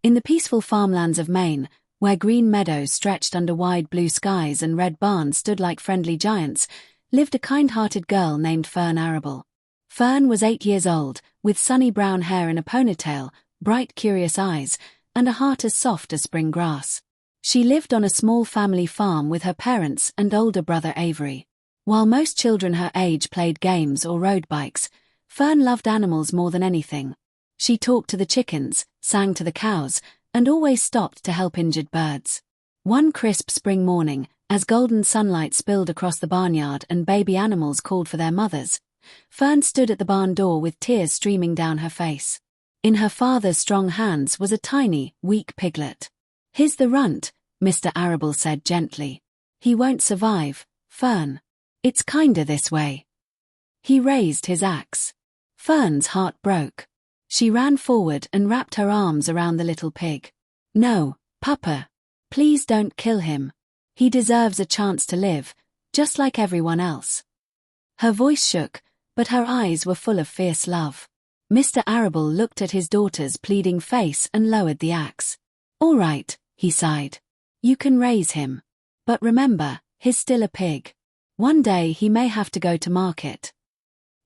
In the peaceful farmlands of Maine, where green meadows stretched under wide blue skies and red barns stood like friendly giants, lived a kind-hearted girl named Fern Arable. Fern was 8 years old, with sunny brown hair in a ponytail, bright curious eyes, and a heart as soft as spring grass. She lived on a small family farm with her parents and older brother Avery. While most children her age played games or rode bikes, Fern loved animals more than anything. She talked to the chickens, sang to the cows, and always stopped to help injured birds. One crisp spring morning, as golden sunlight spilled across the barnyard and baby animals called for their mothers, Fern stood at the barn door with tears streaming down her face. In her father's strong hands was a tiny, weak piglet. "He's the runt," Mr. Arable said gently. "He won't survive, Fern. It's kinder this way." He raised his axe. Fern's heart broke. She ran forward and wrapped her arms around the little pig. "No, Papa. Please don't kill him. He deserves a chance to live, just like everyone else." Her voice shook, but her eyes were full of fierce love. Mr. Arable looked at his daughter's pleading face and lowered the axe. "All right," he sighed. "You can raise him. But remember, he's still a pig. One day he may have to go to market."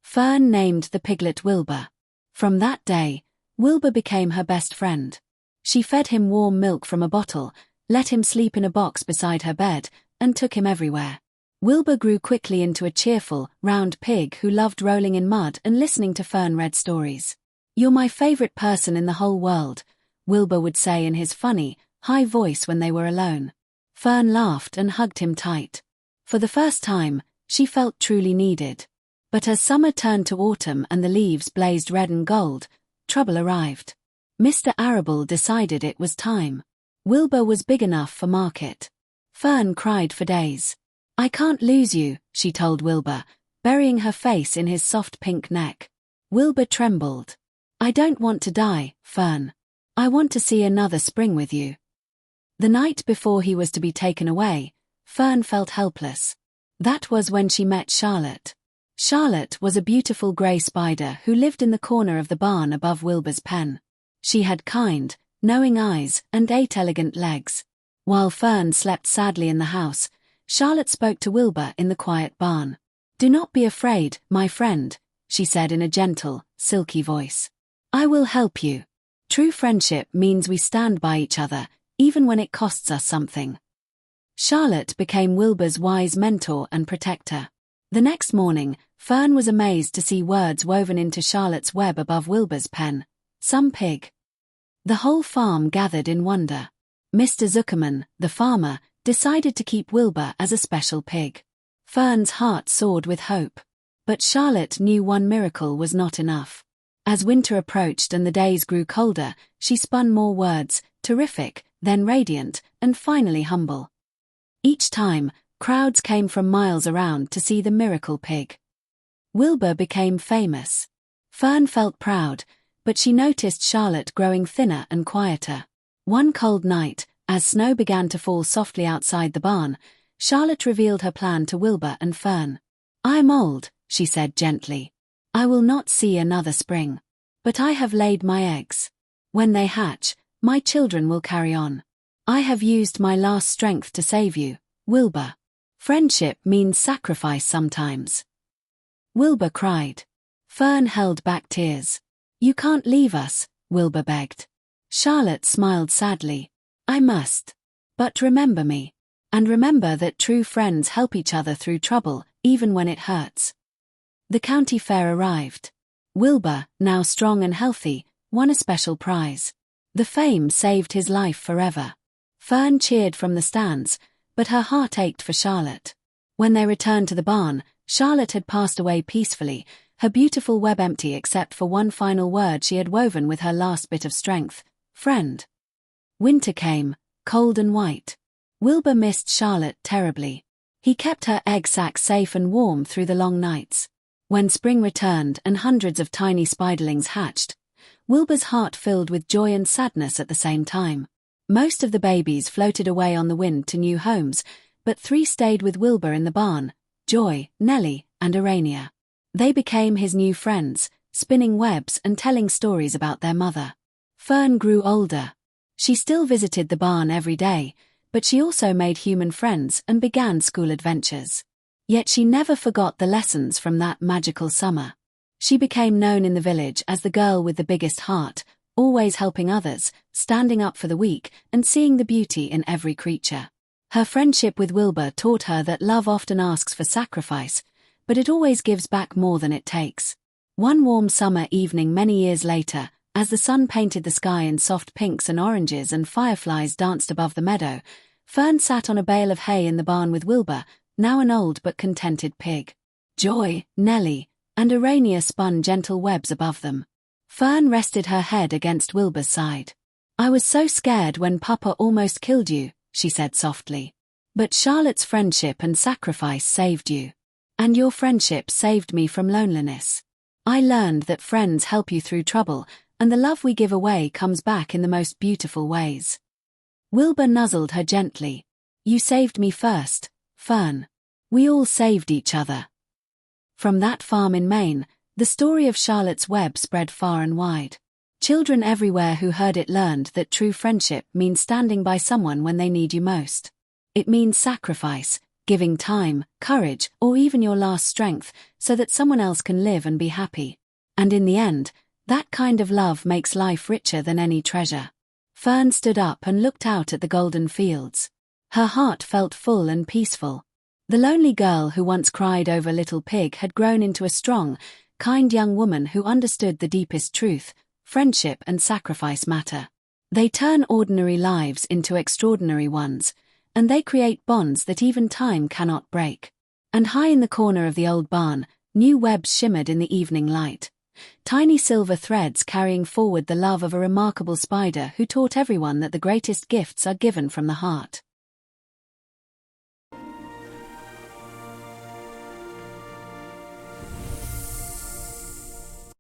Fern named the piglet Wilbur. From that day, Wilbur became her best friend. She fed him warm milk from a bottle, let him sleep in a box beside her bed, and took him everywhere. Wilbur grew quickly into a cheerful, round pig who loved rolling in mud and listening to Fern read stories. "You're my favorite person in the whole world," Wilbur would say in his funny, high voice when they were alone. Fern laughed and hugged him tight. For the first time, she felt truly needed. But as summer turned to autumn and the leaves blazed red and gold, trouble arrived. Mr. Arable decided it was time. Wilbur was big enough for market. Fern cried for days. "I can't lose you," she told Wilbur, burying her face in his soft pink neck. Wilbur trembled. "I don't want to die, Fern. I want to see another spring with you." The night before he was to be taken away, Fern felt helpless. That was when she met Charlotte. Charlotte was a beautiful grey spider who lived in the corner of the barn above Wilbur's pen. She had kind, knowing eyes and 8 elegant legs. While Fern slept sadly in the house, Charlotte spoke to Wilbur in the quiet barn. "Do not be afraid, my friend," she said in a gentle, silky voice. "I will help you. True friendship means we stand by each other, even when it costs us something." Charlotte became Wilbur's wise mentor and protector. The next morning, Fern was amazed to see words woven into Charlotte's web above Wilbur's pen. "Some pig." The whole farm gathered in wonder. Mr. Zuckerman, the farmer, decided to keep Wilbur as a special pig. Fern's heart soared with hope. But Charlotte knew one miracle was not enough. As winter approached and the days grew colder, she spun more words, terrific, then radiant, and finally humble. Each time, crowds came from miles around to see the miracle pig. Wilbur became famous. Fern felt proud, but she noticed Charlotte growing thinner and quieter. One cold night, as snow began to fall softly outside the barn, Charlotte revealed her plan to Wilbur and Fern. "I am old," she said gently. "I will not see another spring. But I have laid my eggs. When they hatch, my children will carry on. I have used my last strength to save you, Wilbur. Friendship means sacrifice sometimes." Wilbur cried. Fern held back tears. "You can't leave us," Wilbur begged. Charlotte smiled sadly. "I must. But remember me. And remember that true friends help each other through trouble, even when it hurts." The county fair arrived. Wilbur, now strong and healthy, won a special prize. The fame saved his life forever. Fern cheered from the stands, but her heart ached for Charlotte. When they returned to the barn, Charlotte had passed away peacefully, her beautiful web empty except for one final word she had woven with her last bit of strength: friend. Winter came, cold and white. Wilbur missed Charlotte terribly. He kept her egg sac safe and warm through the long nights. When spring returned and hundreds of tiny spiderlings hatched, Wilbur's heart filled with joy and sadness at the same time. Most of the babies floated away on the wind to new homes, but 3 stayed with Wilbur in the barn: Joy, Nellie, and Urania. They became his new friends, spinning webs and telling stories about their mother. Fern grew older. She still visited the barn every day, but she also made human friends and began school adventures. Yet she never forgot the lessons from that magical summer. She became known in the village as the girl with the biggest heart, always helping others, standing up for the weak, and seeing the beauty in every creature. Her friendship with Wilbur taught her that love often asks for sacrifice, but it always gives back more than it takes. One warm summer evening many years later, as the sun painted the sky in soft pinks and oranges and fireflies danced above the meadow, Fern sat on a bale of hay in the barn with Wilbur, now an old but contented pig. Joy, Nellie, and Urania spun gentle webs above them. Fern rested her head against Wilbur's side. "I was so scared when Papa almost killed you," she said softly. "But Charlotte's friendship and sacrifice saved you. And your friendship saved me from loneliness. I learned that friends help you through trouble, and the love we give away comes back in the most beautiful ways." Wilbur nuzzled her gently. "You saved me first, Fern. We all saved each other." From that farm in Maine, the story of Charlotte's Web spread far and wide. Children everywhere who heard it learned that true friendship means standing by someone when they need you most. It means sacrifice, giving time, courage, or even your last strength, so that someone else can live and be happy. And in the end, that kind of love makes life richer than any treasure. Fern stood up and looked out at the golden fields. Her heart felt full and peaceful. The lonely girl who once cried over Little Pig had grown into a strong, kind young woman who understood the deepest truth: friendship and sacrifice matter. They turn ordinary lives into extraordinary ones, and they create bonds that even time cannot break. And high in the corner of the old barn, new webs shimmered in the evening light. Tiny silver threads carrying forward the love of a remarkable spider who taught everyone that the greatest gifts are given from the heart.